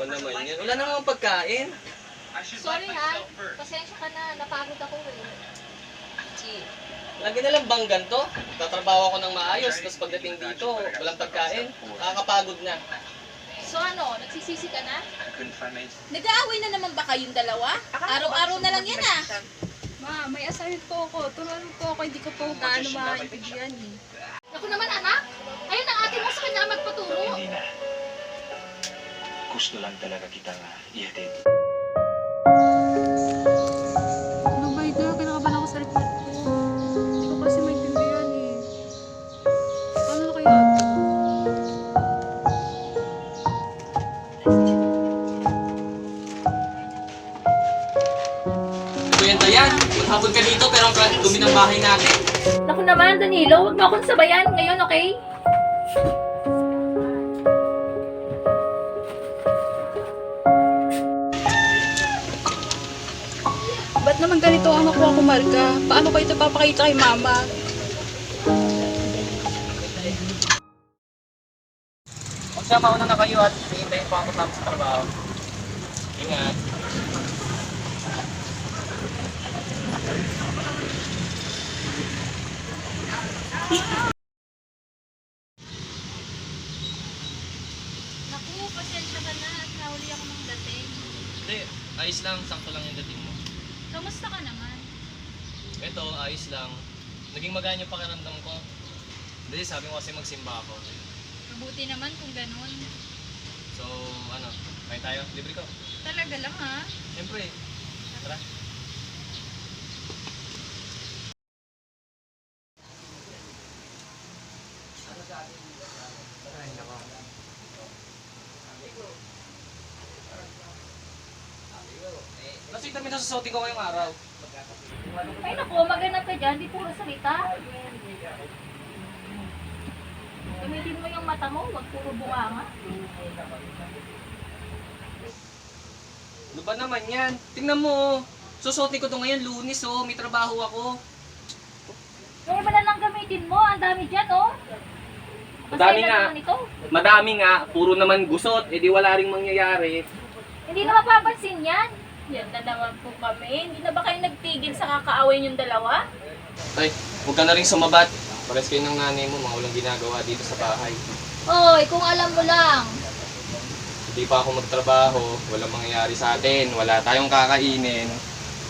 Ba naman yan? Wala namang pagkain. Sorry ha, pasensya ka na, napagod ako eh. Lagi na lang bang ganito? Tatrabaho ako ng maayos, tapos pagdating dito, walang pagkain. Nakakapagod na. So ano, nagsisisi ka na? Nag-aaway na naman ba kayong dalawa? Araw-araw na lang yan ah. Ma, may assignment po ako. Turuan po ako, hindi ko po gaano maintindihan eh. Ako naman anak, ayun ang ate mo sa kanya magpaturo. Hindi na. Gusto lang talaga kitang ihatid. Ano ba ito? Kinakabahan ako sa report ko. Hindi ko kasi maintindihan eh. Paano na kaya? Ito yan, Dayan. Maghapon ka dito, pero ang dumi ng bahay natin. Naku naman Danilo, huwag mo akong sabayan ngayon, okay? Ba't naman ganito ang nakuha ko, Marga? Paano ko ito papakita kay Mama? Magsama una na kayo at hihintayin po ako tapos sa trabaho. Ingat. Naku, pasensya ka na at nahuli ako ng dating. Hindi, ayos lang. Sakto lang yung dating mo. Kamusta ka naman? Ito, ayos lang. Naging magaan yung pakiramdam ko. Hindi, sabi mo kasi magsimba ako. Mabuti naman kung ganun. So, ano, kain tayo? Libre ko. Talaga lang ha? Siyempre. Tara. Nasa yung damit na susuotin ko ngayong araw. Ay naku, maganap ka dyan, di puro salita. Gamitin mo yung mata mo, wag puro bunganga. Ano ba naman yan? Tingnan mo oh. Susuotin ko to ngayon, Lunes oh. May trabaho ako. Kaya ba na lang gamitin mo? Ang dami dyan oh. Madami Masaya nga. na naman ito. Madami nga. Puro naman gusot. Eh di wala ring mangyayari. Hindi na mapapansin yan. Yan na naman po kami. Hindi na ba kayo nagtigil sa kakaaway yung dalawa? Ay, huwag ka na rin sumabat. Pares kayo ng nanay mo. Mga walang ginagawa dito sa bahay. Hoy, kung alam mo lang. Hindi pa ako magtrabaho. Walang mangyayari sa atin. Wala tayong kakainin.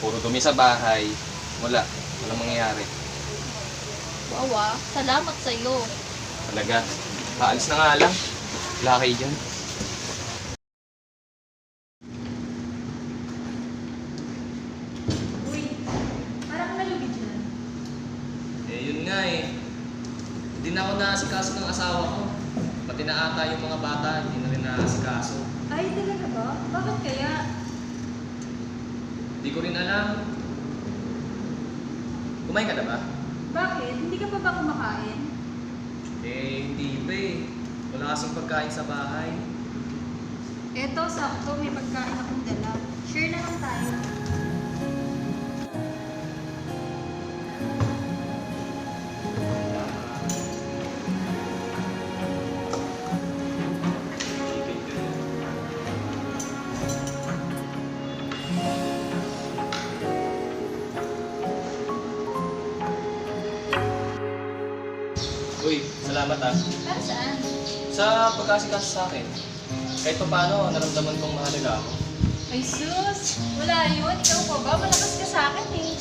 Puro dumi sa bahay. Wala. Walang mangyayari. Wow ah, salamat sa'yo. Talaga. Paalis na nga lang. Wala kayo dyan. Uy, parang nalugi dyan. Eh, yun nga eh. Hindi na ako naasikaso ng asawa ko. Pati na ata yung mga bata, hindi na rin naasikaso. Ay, talaga ba? Bakit kaya? Hindi ko rin alam. Kumain ka na ba? Bakit? Hindi ka pa ba kumakain? Eh, hindi pa eh. Wala kasing pagkain sa bahay. Eto, sakto. May pagkain akong dala. Share na lang tayo. Uy, salamat ah. Para saan? Sa pagkasikaso sa akin. Kahit pa paano, naramdaman kong mahalaga ako. Ay, sus! Wala yun. Ikaw pa ba? Malakas ka sa akin eh.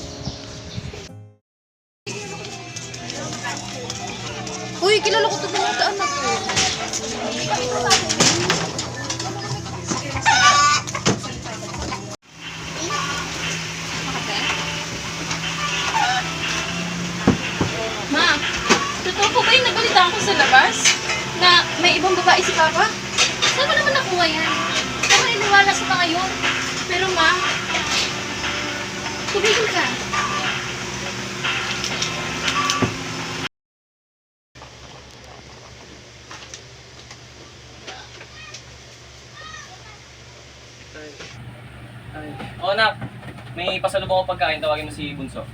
Uy, kilala ko ito ng anak ko. Ma, totoo po ba yung nabalitaan ko sa labas? Na may ibang babae si Papa? Saan mo naman nakuha yan? Saan maniniwala sa mga yun? Pero ma, Tumigil ka. Oo nak, may pasalubong ko pagkain, tawagin mo si Bunso.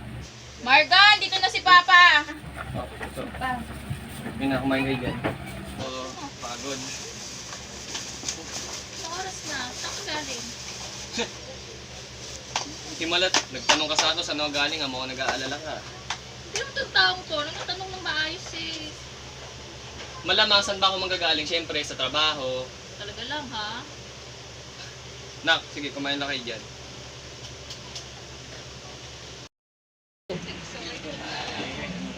Marga, dito na si Papa. Oh, Bunso. Yun na, kumain kayo dyan. Oo, pagod pagod. Sa oras na. Saan ka galing? Himalat, nagtanong ka sa akin saan ako galing, amo ko nag-aalala ka. Hindi naman itong taong to. Nagtatanong ng maayos eh. Malamang saan ba ako manggagaling? Siyempre, sa trabaho. Talaga lang ha? Nak, sige, kumain na kayo dyan.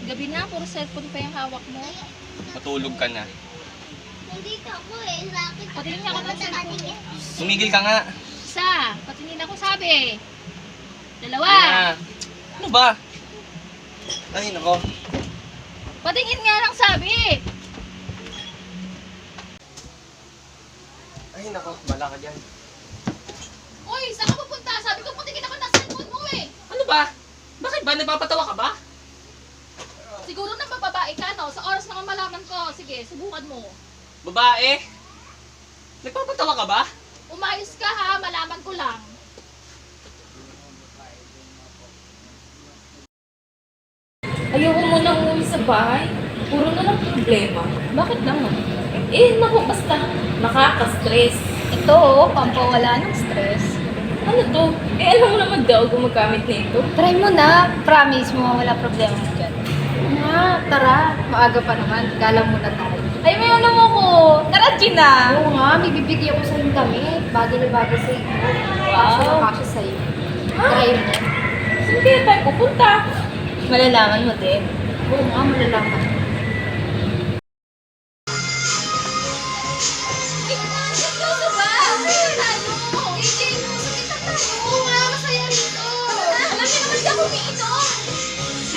Gabi na, puro cellphone pa yung hawak mo. Matulog ka na. Hindi ka po eh. Bakit? Patingin niya ako ng cellphone. Tumigil ka nga. Isa, patingin ako sabi. Dalawa. Ah, ano ba? Ay, nako. Patingin nga lang sabi. Ay, nako. Bala ka dyan. Uy, saan ka pupunta? Sabi ko patingin ako ng cellphone mo eh. Ano ba? Bakit ba? Nagpapatawa ka ba? Siguro na bababae ka, no? Sa oras na malaman ko. Sige, subukan mo. Babae? Nagpapatawa ka ba? Umayos ka ha, malaman ko lang. Ayoko mo nang umuwi sa bahay. Puro na lang problema. Bakit naman? Naku, basta nakaka-stress. Ito oh, pampawala ng stress. Ano to? Alam mo naman daw gumagamit nito. Try mo na. Promise mo, wala problema mo dyan. Tara. Maaga pa naman. Gala muna tayo. Ay, may alam mo ko. Tara, Gina. Oo nga, may bibigyan ko sa'yo damit. Bagay na bagay sa'yo. Kasya na kasya sa'yo. Try mo. Saan kaya tayo pupunta? Malalaman mo din. Oo nga, malalaman.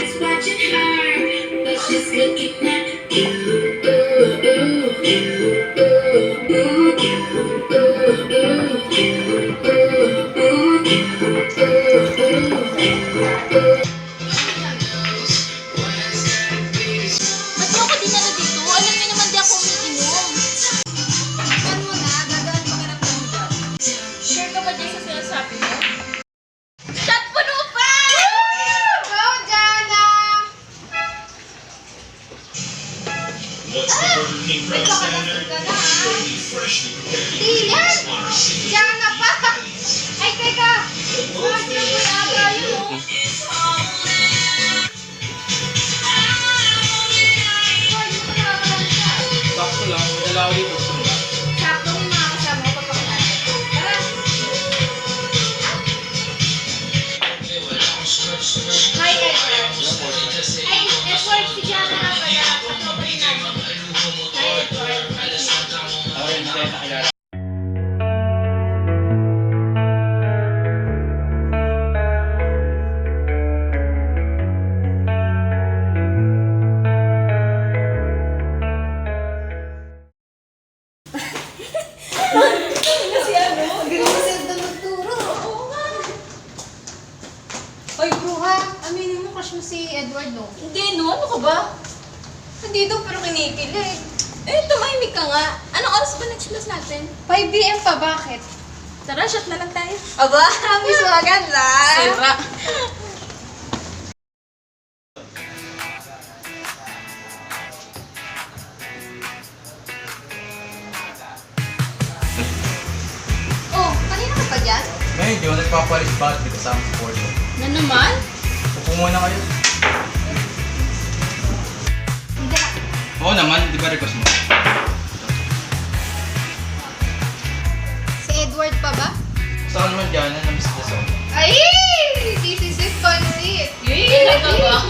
Just watching her, but she's looking at you. Ba't mo ako dinala dito? Alam niyo naman di ako umiinom. Ano mo na, gagawin mo ka ng dyan. Sure ka ba dyan sa sinasabi mo? Shot puno pa! Go, Jana! May pakalasig ka na, ha? Dylan! Jana pa! Ay, teka! Bakit na may aga yun, oh? Ay, hindi ko nakakalansa. Sakto lang. Madala ko dito. Sakto may mga kasama ko pagpapakalan. Tara! Hi, Edward. Ay, Edward, si Jana na pala. Katropa rin namin. Hi, Edward. Ako rin, hindi tayo nakilala. Hoy, bruha! Aminin mo crush mo si Edward, no? Hindi, no? Ano ka ba? Nandito pero kinikilig. Tumahimik ka nga. Anong oras ba nag-chilas natin? 5 PM pa, bakit? Tara, shot na lang tayo. Aba, miss maganda! Sira. Oh, kanina ka pa dyan? Medyo nagpapalis ba dito sa aming support mo? Na naman? Upo muna kayo. Hindi na. Oo naman, di ba request mo? Si Edward pa ba? Saan naman dyan na namiss niya sa Ay! This is it, pansit! Talaga ba?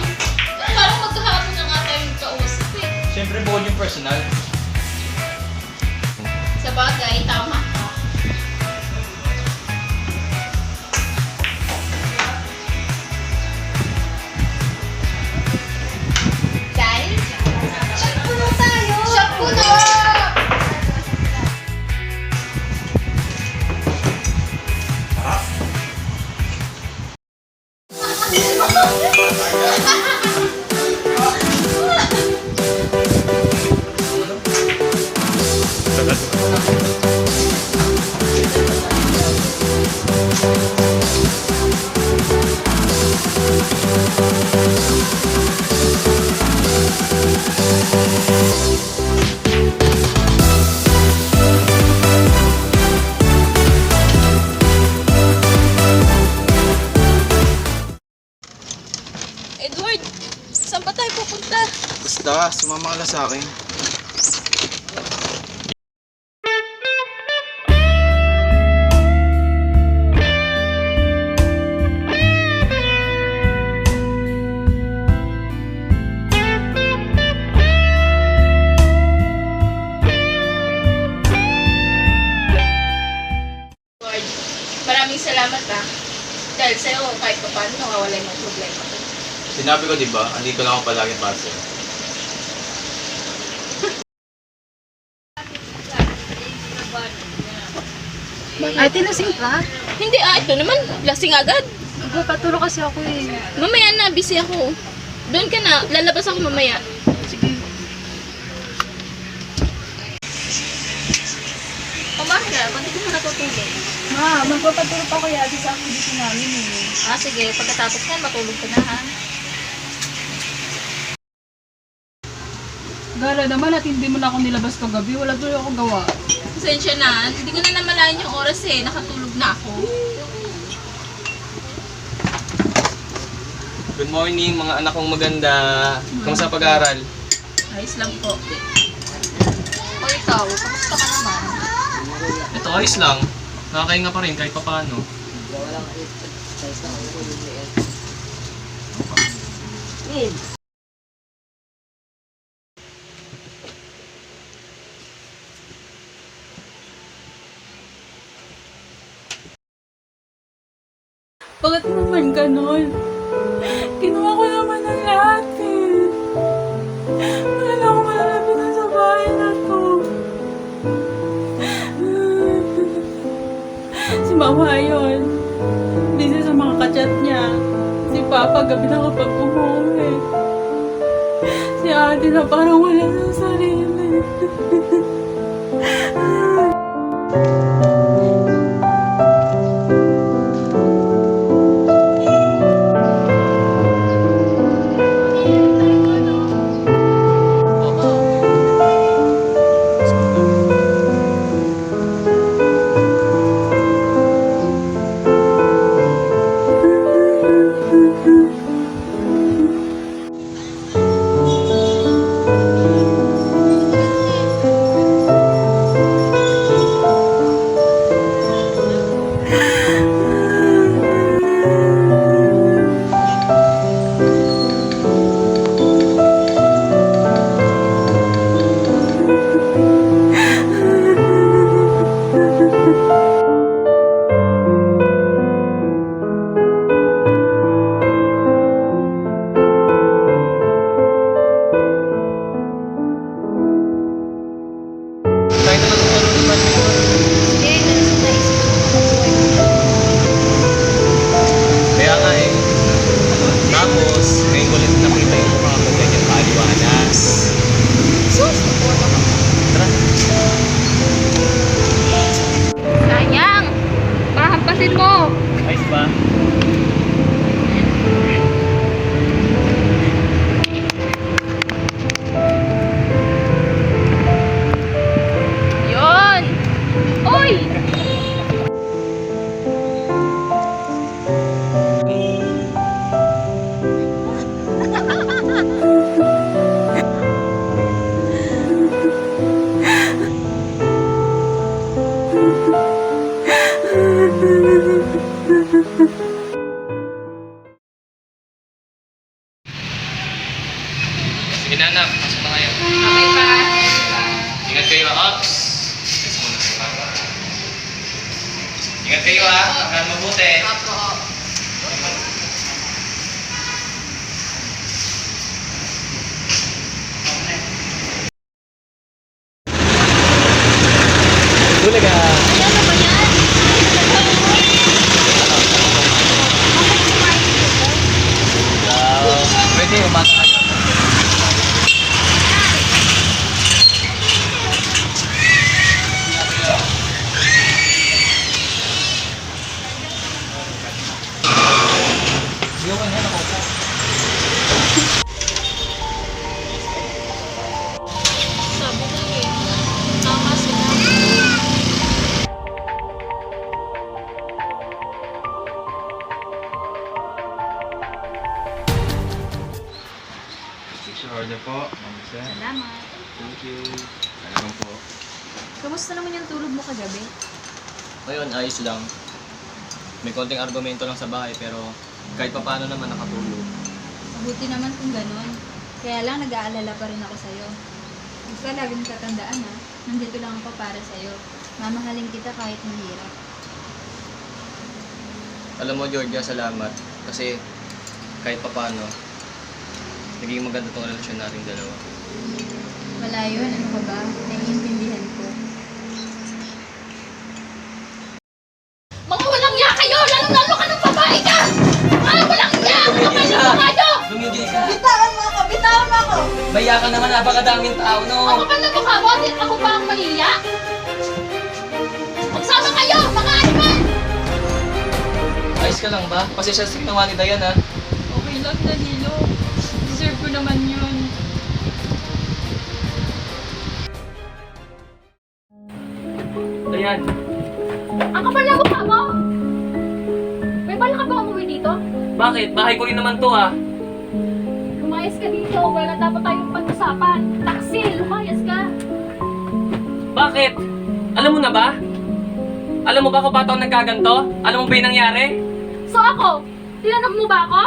Parang maghahapon na nga tayong kausap eh. Siyempre, bukod yung personal. Sa bagay, tama ka. Dahil shot puno tayo! Shot puno! bahala sa akin. Lord, maraming salamat ah. Dahil sa'yo, kahit pa paano, nawawala yung mga problema ko. Sinabi ko, di ba? Andito lang ako palagi para sa'yo. Ay, tinasing ka? Hindi ito naman, lasing agad. Nagpapatulog kasi ako eh. Mamaya na, busy ako. Doon ka na, lalabas ako mamaya. Sige. Kumain na, ba't hindi mo natutulog? Ma, magpapatulog pa ako yagi sa activity namin eh. Ah, sige, pagkatapos yan, matulog ka na ha. Gara naman at hindi mo na ako nilabas kagabi. Wala tuloy ako gawa. Pasensya na, hindi ko na namalayan yung oras eh, nakatulog na ako. Good morning mga anak kong maganda. Kamusta pag-aaral? Ayos lang po. O ikaw, kamusta ka naman? Ito ayos lang. Nakakahinga pa rin kahit pa paano. Bakit naman ganon? Ginawa ko naman ang lahat eh. Wala na akong malalapitan sa bahay na to. Si Mama yun. Busy sa mga kachat niya. Si Papa gabi na kapag umuwi. Si Ate na parang wala sa sarili. Tayo naman kung ano naman yun. Sige, ganun sa naisip ko makabuhay ko. Kaya nga eh. Tapos, ngayon ko lang nakita yung mukha ko ganyan kaaliwanas. Sus, nakuha ko. Tara. Sayang! Pahampasin mo! Ayos ba? Yon! Uy! Sige na anak, pasok na kayo. Okay pa. Ingat kayo Ops. Yes muna si Papa. Ingat kayo ha, hanggang mabuti. Apo. Tulaga. Ano ba yan? Pwede, umasa kayo. Sabi na eh. Tama sila. Kamusta naman yung tulog mo kagabi? Ngayon, ayos lang. May konting argumento lang sa bahay pero kahit pa paano naman nakatulog. Mabuti naman kung ganun. Kaya lang nag-aalala pa rin ako sa'yo. Basta lagi mong tatandaan ha, nandito lang ako para sa'yo. Mamahalin kita kahit mahirap. Alam mo, Georgia, salamat. Kasi kahit pa paano, naging maganda tong relasyon nating dalawa. Wala yun, ano ka ba? Naiintindihan ko. Mga walang iya kayo! Lalo-lalo ka ng babae ka! Mga walang iya! Kapal na mukha nyo! Lumigil ka! Bitawan mo ako! Bitawan mo ako! Maya ka naman, napakadaming tao, Ang no? kapal na mukha mo! Ako ba ang mahiya? Magsama kayo! Mga animal! Ayos ka lang ba? Pasensya sa ginawa ni Dayan, ha? Okay lang, Danilo. Deserve ko naman yun. Dayan, Ang kapal na mukha mo! May bala ka ba umuwi dito? bakit? Bahay ko rin naman to, ha? Lumayas ka dito! Wala dapat tayong pag-usapan! Taksi! Lumayas ka! Bakit? Alam mo na ba? Alam mo ba kung ba't ako nagkaganto? Alam mo ba yung nangyari? So ako, tinanong mo ba ako?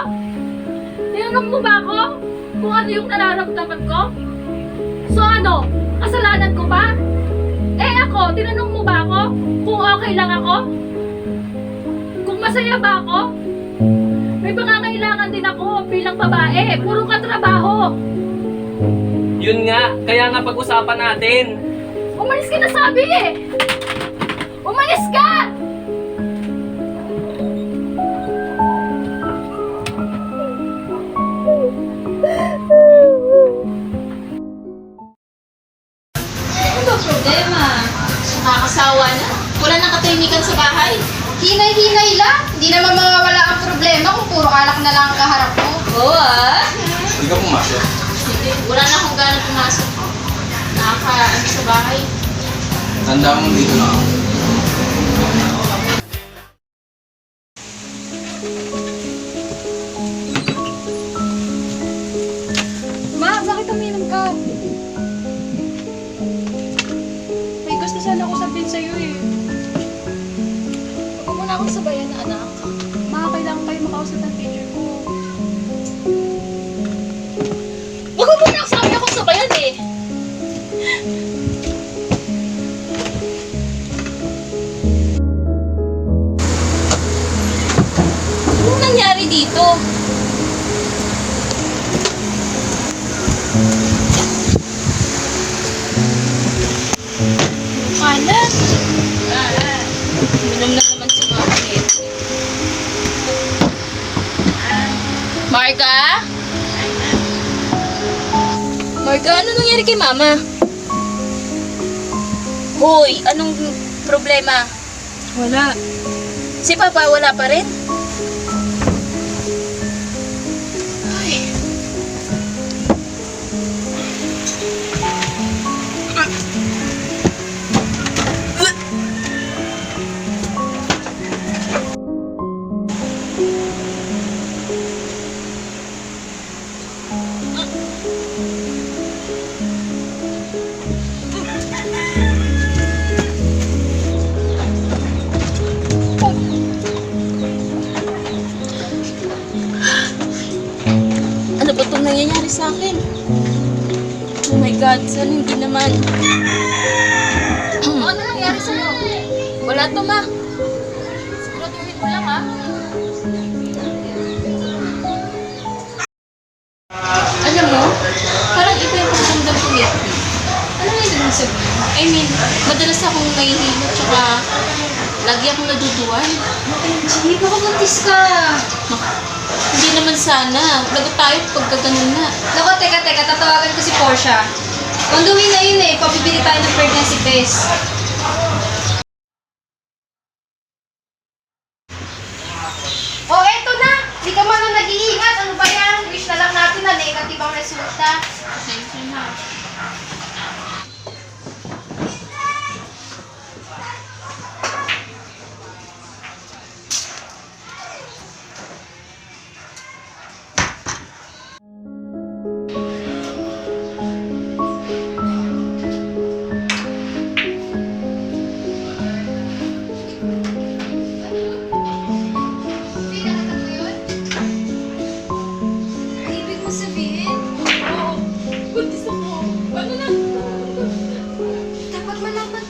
Tinanong mo ba ako kung ano yung nararamdaman ko? So ano, kasalanan ko ba? Eh ako, tinanong mo ba ako kung okay lang ako? Kung masaya ba ako? May pangangailangan din ako bilang babae. Puro ka trabaho. Yun nga, kaya nga pag-usapan natin. Umalis ka na sabi eh! Umalis ka! Ano ba problema? Nakakasawa na. Wala nang katahimikan sa bahay. Hinay-hinay lang. Hindi naman mawawala ang problema kung puro alak na lang ang kaharap mo. Oo ah. Hindi ka pumasok. Sige, wala na akong gana pumasok. Nakaka-ano sa bahay. Tanda mo dito na ako. Ma, bakit uminom ka? May gusto sana ako sabihin sa'yo eh. Huwag mo na akong sabayan na anak. Ma, kailangan kayo makausap ng teacher ko. Huwag mo muna sabi akong sabayan eh. Anong nangyari dito? Anak! Minom na naman si Margaret. Marga? Marga, ano nangyari kay Mama? Hoy, anong problema? Wala. Si Papa wala pa rin? Ay. Ano ba itong nangyayari sa akin? Oh my God, sana hindi naman. Ano nangyari sa'yo? Wala to, ma. Siguraduhin mo lang, ha? Alam mo, parang iba yung pakiramdam ko lately. Ano nga yung sabihin? I mean, madalas akong nahihilo, tsaka lagi akong naduduwan. Hindi baka buntis ka. Hindi naman sana. Lagot tayo pagka ganun na. Naku, teka, tatawagan ko si Portia. On the way na yun eh, pabibili tayo ng pregnancy test. Oh, eto na! Hindi ka man na nag-iingat. Ano ba yan? Wish na lang natin na negative ang resulta. Pasensya na.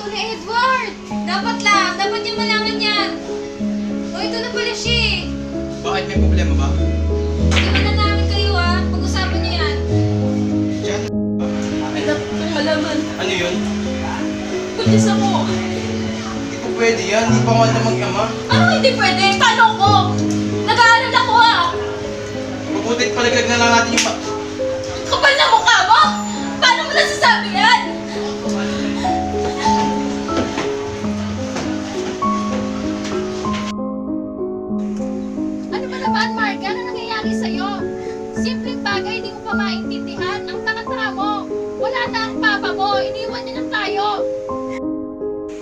to ni Edward! Dapat niya malaman yan! O, ito na pala siya eh! Bakit may problema ba? Iwanan namin kayo ah! Pag-usapan niyo yan! Diyan? Anak kong malaman. Ano yun? Buntis ako. Hindi po pwede yan. Hindi pa nga na mag-ama. Ano hindi pwede? Paano ko? Nag-aaral ako ah. Mabutit palaglag na lang natin yung Kapal na mukha mo! Paano mo nasasabi yan? Ano ba naman, Marga? Ano nangyayari sa'yo? Simpleng bagay, di mo pa maintindihan. Ang tanga-tanga mo. Wala na ang papa mo. Iniwan niya na tayo.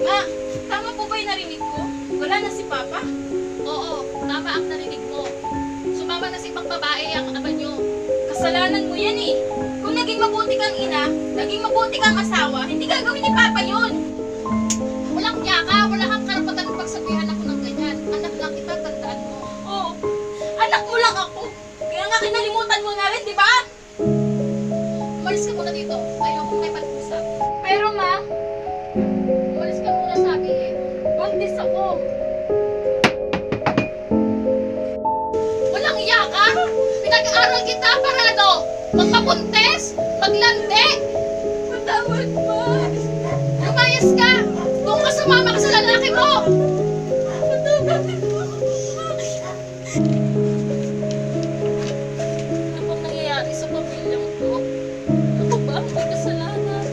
Ma, tama po ba yung narinig ko? Wala na si Papa? Oo, tama ang narinig mo. Sumama na si ibang babae ang ama niyo. Kasalanan mo yan eh. Kung naging mabuti kang ina, naging mabuti kang asawa, hindi gagawin ni Papa yun. Walang yaka, wala kang karapatan ng pagsabihan ako ng ganyan. Anak lang kita, tandaan mo. Oo, anak mo lang ako. Kaya nga kinalimutan mo na rin, di ba? Umalis ka muna dito. Ayoko may pag-usap. Pero ma, Umalis ka muna, sabi eh. buntis ako. Walang yaka! Pinag-aaral kita para ano? Magpabuntes? Maglandi? Matawad ma. Lumayas ka! Doon ka sumama ka sa lalaki mo! Matawad mo. Ano bang nangyayari sa pamilyang to? Ako ba ang may kasalanan?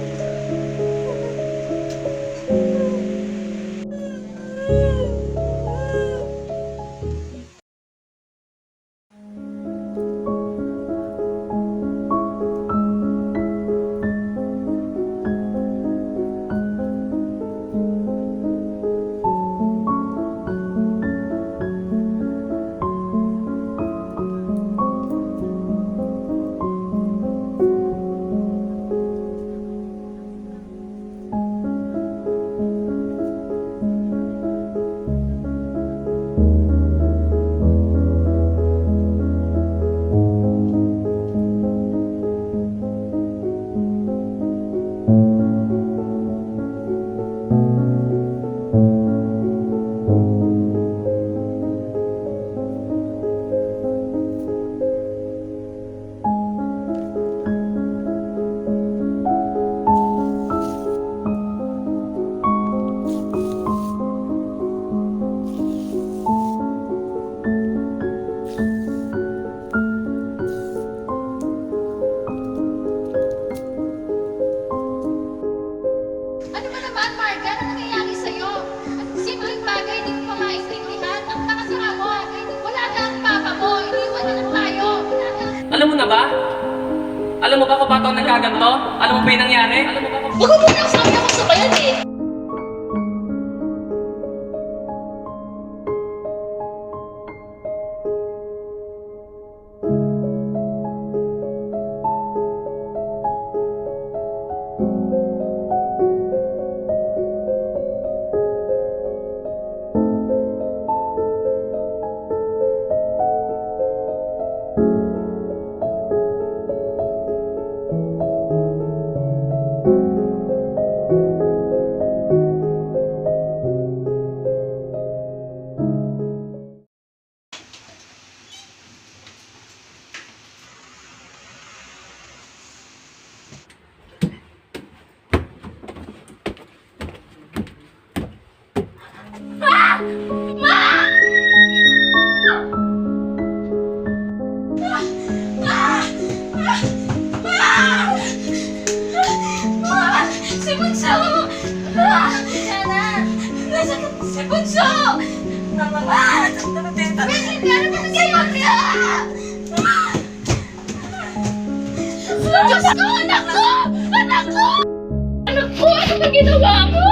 Ano ba naman, Marga? Ano nangyayari sa'yo? Simpleng bagay, di mo pa maintindihan. Ang tanga-tanga mo. Wala na ang papa mo. Iniwan niya na tayo. Alam mo na ba? Alam mo ba kung bakit ako nagkaganto? Alam mo ba yung nangyari? Huwag mo muna sabi ako sa bayan eh. Si Bunso! Nasa si Bunso! Ano ba nangyayari? Diyos ko! Anak ko! Anak ko! Anak ko! Ano ba ginawa mo?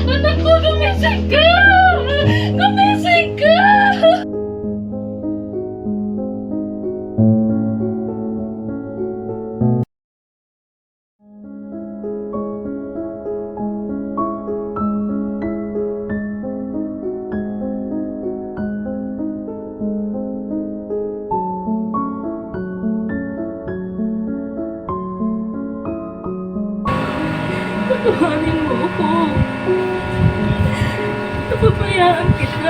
Anak ko, gumising ka! Gumising ka! Patawarin mo ako. Napabayaan kita.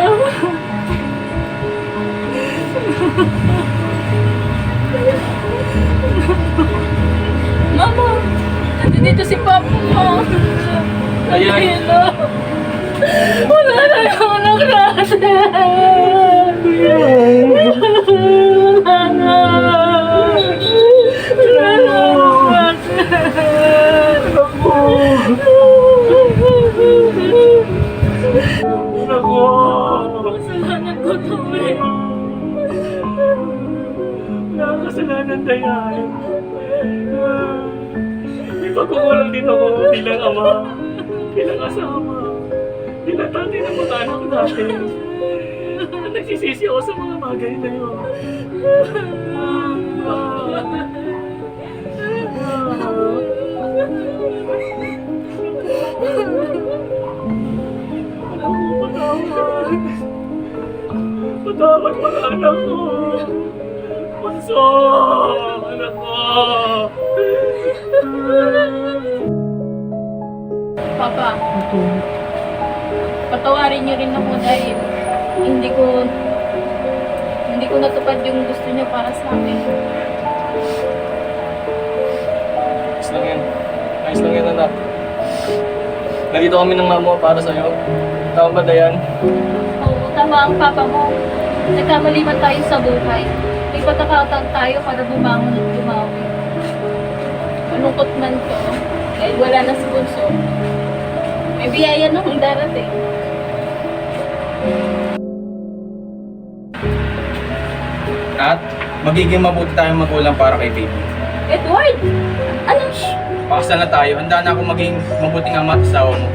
Mama, nandito si Papa mo. Dayan. Wala na yung anak natin. Wala na. Wala na natin. Naku! Kasalanan ko to eh. Nakakasalanan na yan. May pagkukulang din ako bilang ama, bilang asawa, bilang tatay ng mga anak natin. Nagsisisi ako sa mga bagay na yun. Anak ko, patawad. Patawad mga anak ko. Bunso! Anak ko! Papa, patawarin niyo rin ako dahil hindi ko natupad yung gusto niyo para sa akin. Ayos lang yan. Ayos lang yan, anak. Nandito kami ng mama mo para sa'yo. Tama ba, Dayan? Oo, tama ang papa mo. Nagkamali man tayo sa buhay. May patakatan tayo para bumangon at bumawi. Malungkot man to, dahil wala na si Bunso. May biyaya nung darating. At magiging mabuti tayong magulang para kay baby. Edward! Anong Pakasal na tayo. Handa na ako maging mabuting ama at asawa mo.